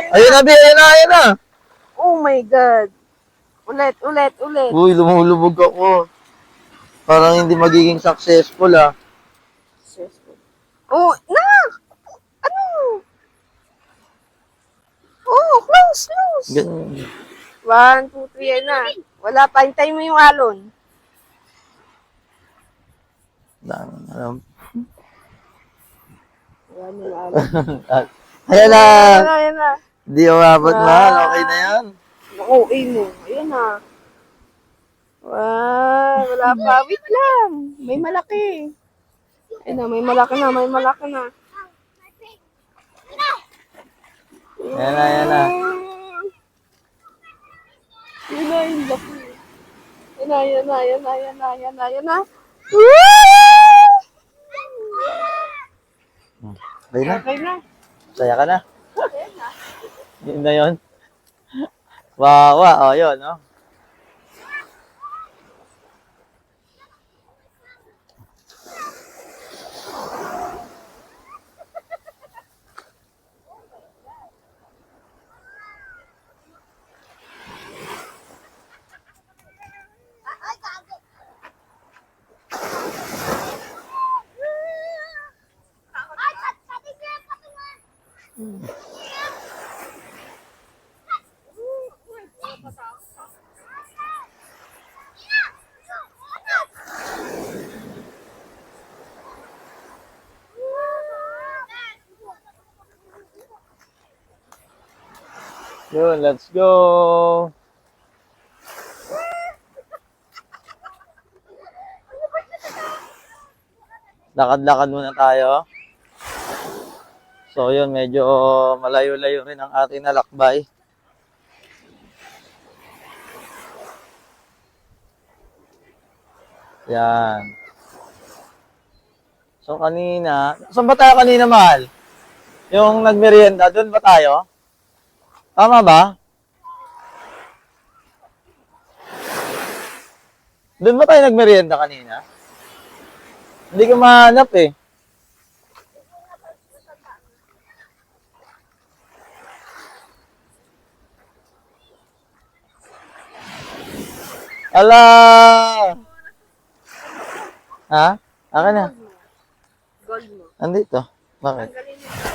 Ayun na, Bi. Ayun na, ayun na. Oh my God. Ulit. Uy, lumulubog ako. Parang hindi magiging successful, ah. Oh, na! Ano? Oh, close. Ganyan. 1, 2, 3, yan na. Wala pa, hintayin mo yung alon. Alam. Yan yung alon. Ayan na. Ayan na. Di umabot, mahal. Okay na yan. Naku, mo. Ayan na. Wow, wala pa. Wait lang. May malaki. Ayan na, may malaki na. Ayan na, ayan na. Yung laki. Yan na. Okay na. Okay na. Saya ka na. Yun na yun. Wow, wow. Oh, yun, no? Yun, let's go. Lakad-lakad muna tayo. So, yun, medyo malayo-layo rin ang ating nalakbay. Yan. So, kanina, saan ba tayo kanina, mahal? Yung nagmerienda, doon ba tayo? Tama ba? Doon ba tayo nagmerienda kanina? Hindi ko mahanap eh. Ala! Ha? Akin na. Gold mo. Andito. Bakit? Tanggalin mo.